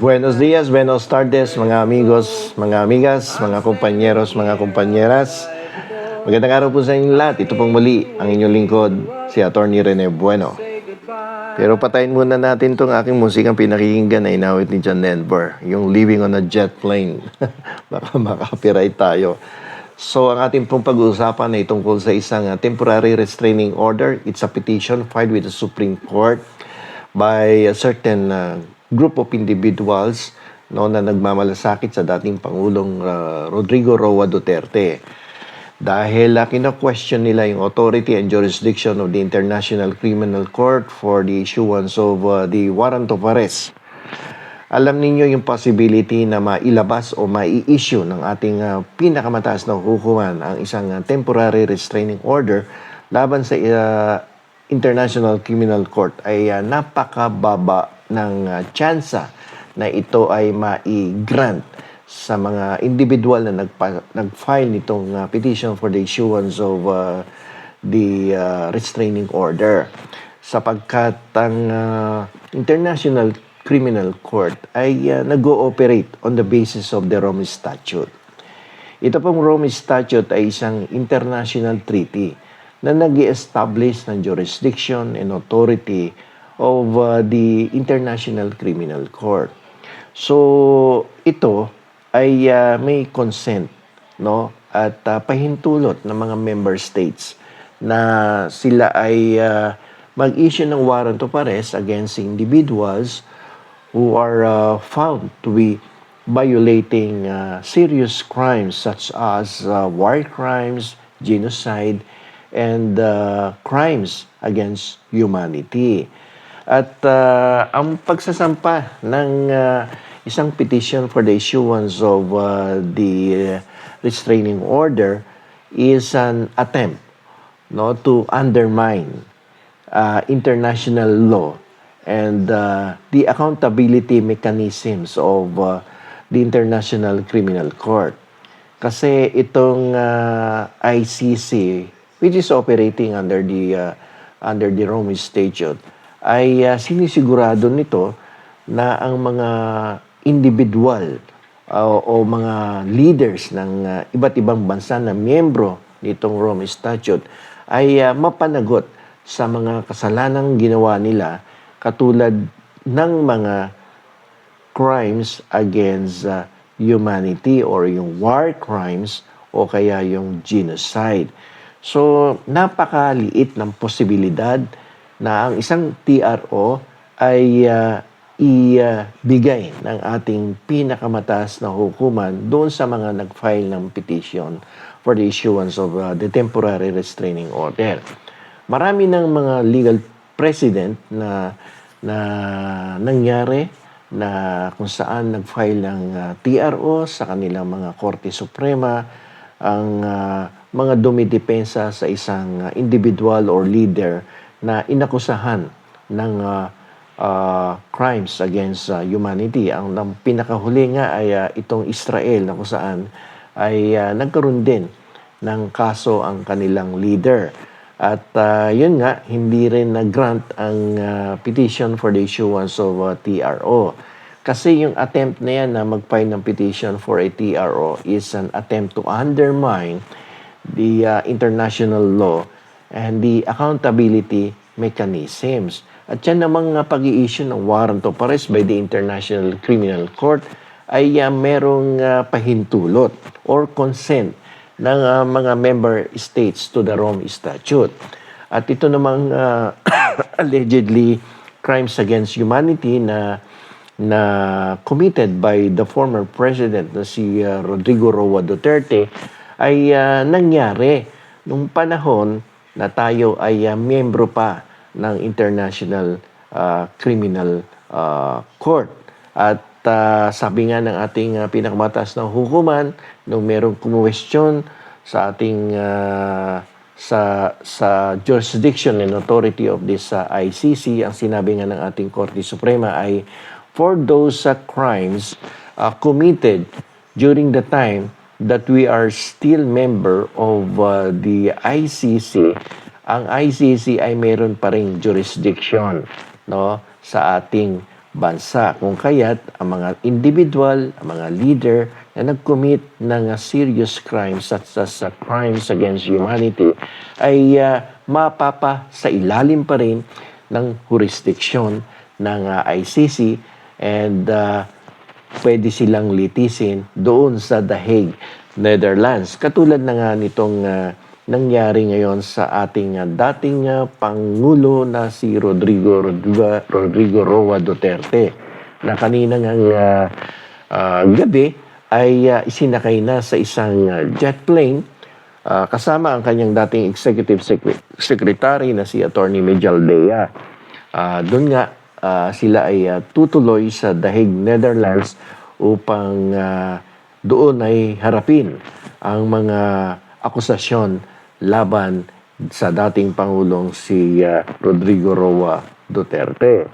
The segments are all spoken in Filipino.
Buenos días, buenos tardes, mga amigos, mga amigas, mga kompanyeros, mga kompanyeras. Magandang araw po sa inyo lahat. Ito pong muli ang inyong lingkod, si Atty. Rene Bueno. Pero patayin muna natin itong aking musikang pinakikinggan na inawit ni John Denver, yung Living on a Jet Plane. Baka makapiright tayo. So, ang ating pong pag-uusapan ay tungkol sa isang temporary restraining order. It's a petition filed with the Supreme Court by a certain group of individuals na nagmamalasakit sa dating Pangulong Rodrigo Roa Duterte. Dahil kina-question nila yung authority and jurisdiction of the International Criminal Court for the issuance of the warrant of arrest. Alam ninyo yung possibility na mailabas o mai-issue ng ating pinakamataas na hukuman ang isang temporary restraining order laban sa International Criminal Court ay napakababa ng tsansa na ito ay mai-grant sa mga individual na nag-file nitong petition for the issuance of the restraining order. Sapagkat ang International Criminal Court ay nag-ooperate on the basis of the Rome Statute. Ito pong Rome Statute ay isang international treaty na nag-establish ng jurisdiction and authority of the International Criminal Court. So, ito ay may consent, no? At pahintulot ng mga member states na sila ay mag-issue ng warrant of arrest against individuals who are found to be violating serious crimes such as war crimes, genocide, and crimes against humanity. At ang pagsasampa ng isang petition for the issuance of the restraining order is an attempt to undermine international law and the accountability mechanisms of the International Criminal Court. Kasi itong ICC, which is operating under the Rome Statute, ay sinisigurado nito na ang mga individual o mga leaders ng iba't ibang bansa na miyembro nitong Rome Statute ay mapanagot sa mga kasalanang ginawa nila katulad ng mga crimes against humanity or yung war crimes o kaya yung genocide. So, napakaliit ng posibilidad na ang isang TRO ay ibigay ng ating pinakamataas na hukuman doon sa mga nag-file ng petition for the issuance of the temporary restraining order. Marami ng mga legal precedent na nangyari na kung saan nag-file ng TRO sa kanilang mga Korte Suprema ang mga dumidepensa sa isang individual or leader na inakusahan ng crimes against humanity. Ang pinakahuli nga ay itong Israel na kung saan ay nagkaroon din ng kaso ang kanilang leader. At yun nga, hindi rin nag-grant ang petition for the issuance of TRO. Kasi yung attempt na yan na mag-file ng petition for a TRO is an attempt to undermine the international law and the accountability mechanisms. At yan namang pag-i-issue ng warrant of arrest by the International Criminal Court ay merong pahintulot or consent ng mga member states to the Rome Statute. At ito namang allegedly crimes against humanity na committed by the former president na si Rodrigo Roa Duterte ay nangyari nung panahon na tayo ay miyembro pa ng International Criminal Court. At sabi nga ng ating pinakamataas na hukuman, nung merong kumwestiyon sa ating sa jurisdiction and authority of this ICC, ang sinabi nga ng ating Korte Suprema ay for those crimes committed during the time that we are still member of the ICC, ang ICC ay mayroon pa ring jurisdiction, no, sa ating bansa. Kung kaya't ang mga individual, ang mga leader na nag-commit ng serious crimes such as crimes against humanity ay mapapa sa ilalim pa rin ng jurisdiksyon ng ICC and pwede silang litisin doon sa The Hague, Netherlands. Katulad na nga nitong nangyari ngayon sa ating dating Pangulo na si Rodrigo Roa Duterte na kanina nga gabi ay isinakay na sa isang jet plane kasama ang kanyang dating executive secretary na si Attorney Mejaldea. Doon nga sila ay tutuloy sa The Hague, Netherlands upang doon ay harapin ang mga akusasyon laban sa dating Pangulong si Rodrigo Roa Duterte.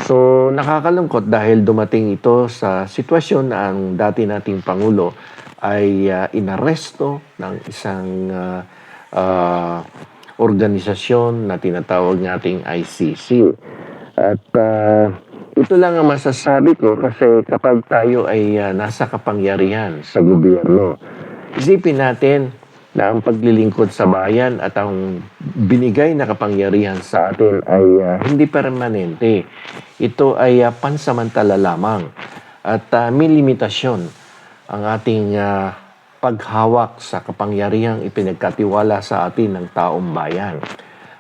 So nakakalungkot dahil dumating ito sa sitwasyon na ang dati nating Pangulo ay inaresto ng isang organisasyon na tinatawag nating ICC. At ito lang ang masasabi ko kasi kapag tayo ay nasa kapangyarihan sa gobyerno, isipin natin na ang paglilingkod sa bayan at ang binigay na kapangyarihan sa atin ay hindi permanente. Ito ay pansamantala lamang at may limitasyon ang ating paghawak sa kapangyarihang ipinagkatiwala sa atin ng taong bayan.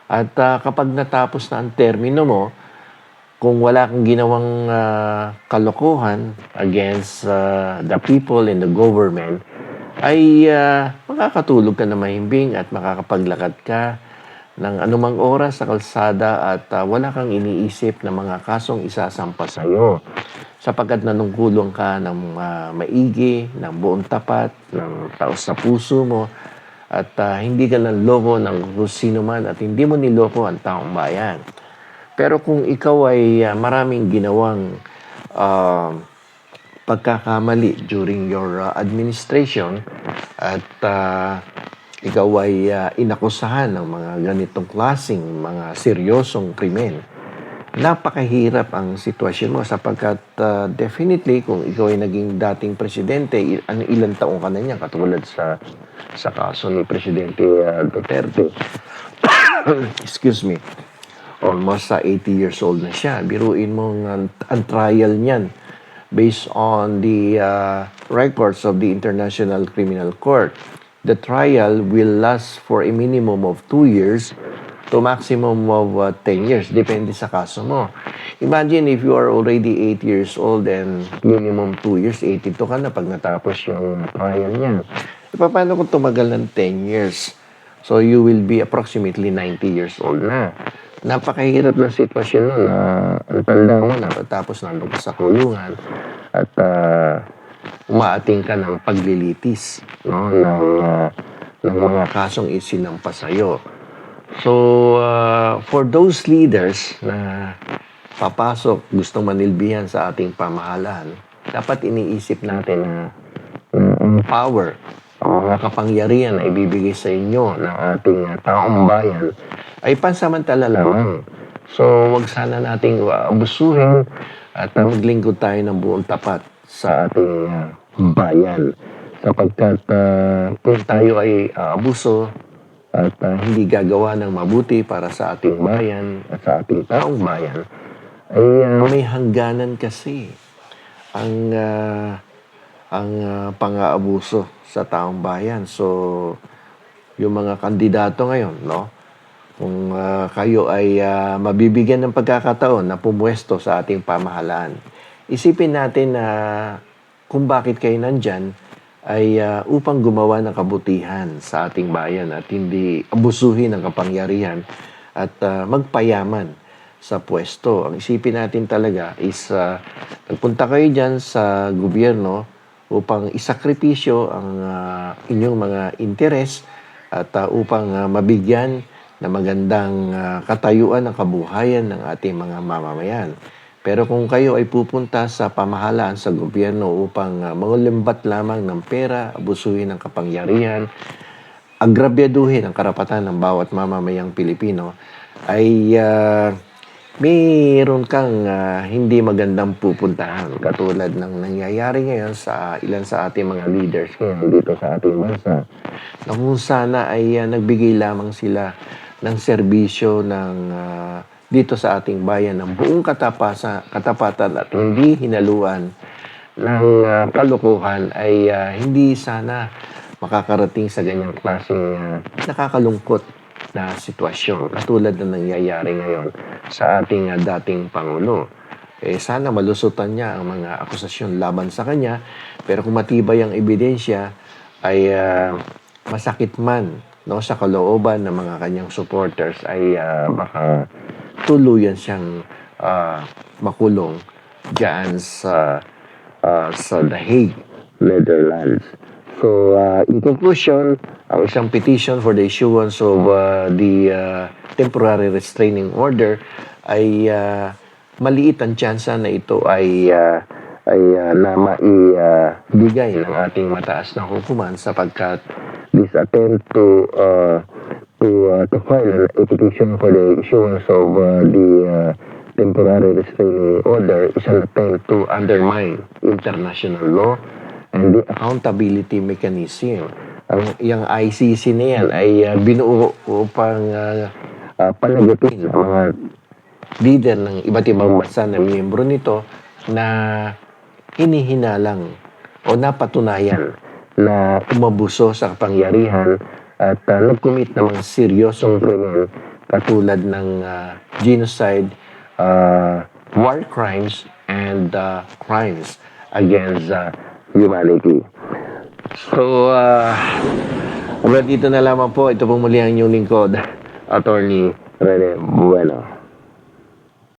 At kapag natapos na ang termino mo, kung wala kang ginawang kalokohan against the people and the government, ay makakatulog ka na mahimbing at makakapaglakad ka ng anumang oras sa kalsada at wala kang iniisip na mga kasong isasampa sa iyo. Sapagkat nanungkulong ka ng maigi, ng buong tapat, ng taos sa puso mo, at hindi ka nanloko ng kung sino man at hindi mo niloko ang taong bayan. Pero kung ikaw ay maraming ginawang pagkakamali during your administration at ikaw ay inakusahan ng mga ganitong klaseng mga seryosong krimen, napakahirap ang sitwasyon mo sapagkat definitely kung ikaw ay naging dating presidente, ilang taong ka na niya katulad sa kaso ni Presidente Duterte. Excuse me. Almost 80 years old na siya. Biruin mo ang trial niyan based on the records of the International Criminal Court. The trial will last for a minimum of 2 years to maximum of 10 years. Depende sa kaso mo. Imagine if you are already 8 years old and minimum 2 years, 82 ka na pag natapos yung trial niyan. Paano kung tumagal ng 10 years? So you will be approximately 90 years old na. Napakahirap ng sitwasyon nun na ang tanda mo na tapos nandun ka sa kulungan at umaating ka ng paglilitis, no, ng mga kasong isinampa sa'yo. So, for those leaders na papasok, gustong manilbihan sa ating pamahalaan, dapat iniisip natin na ang power, ang mga kapangyarihan na ibibigay sa inyo ng ating taong bayan ay pansamantala lamang. So, wag sana nating abusuhin at maglingkod tayo ng buong tapat sa ating bayan. Sapagkat kung tayo ay abuso at hindi gagawa ng mabuti para sa ating bayan at sa ating taong bayan, ay may hangganan kasi ang pang-aabuso sa taong bayan. So, yung mga kandidato ngayon, no? Kung kayo ay mabibigyan ng pagkakataon na pumwesto sa ating pamahalaan, isipin natin na kung bakit kayo nandyan ay upang gumawa ng kabutihan sa ating bayan at hindi abusuhin ang kapangyarihan at magpayaman sa pwesto. Ang isipin natin talaga is nagpunta kayo dyan sa gobyerno upang isakripisyo ang inyong mga interes at upang mabigyan na magandang katayuan ng kabuhayan ng ating mga mamamayan. Pero kung kayo ay pupunta sa pamahalaan sa gobyerno upang mangulimbat lamang ng pera, abusuhin ng kapangyarihan, agrabyaduhin ang karapatan ng bawat mamamayang Pilipino, ay mayroon kang hindi magandang pupuntahan katulad ng nangyayari ngayon sa ilan sa ating mga leaders ngayon dito sa ating bansa na kung sana ay nagbigay lamang sila ng serbisyo ng dito sa ating bayan ng buong katapatan at hindi hinaluan ng kalokohan ay hindi sana makakarating sa ganyang klaseng nakakalungkot na sitwasyon katulad na nangyayari ngayon sa ating dating Pangulo. Sana malusutan niya ang mga akusasyon laban sa kanya, pero kung matibay ang ebidensya ay masakit man no, sa kalooban ng mga kanyang supporters ay baka tuluyan siyang makulong diyan sa The Hague, Netherlands. So, in conclusion, ang isang petition for the issuance of the temporary restraining order ay maliit ang tsansa na ito ay na maibigay ng ating mataas na hukuman sapagkat this attempt to file a petition for the issuance of the temporary restraining order is an attempt to undermine international law and the accountability mechanism. Yung ICC na yan ay binuo upang panagutin ang mga leader ng iba't ibang bansa na miyembro nito na hinihinalang o napatunayan na umabuso sa kapangyarihan at nag-commit ng mga seryosong krimen katulad ng genocide, war crimes, and crimes against humanity. So, hanggang dito na lamang po. Ito pong muli ang inyong lingkod, Attorney Rene Bueno.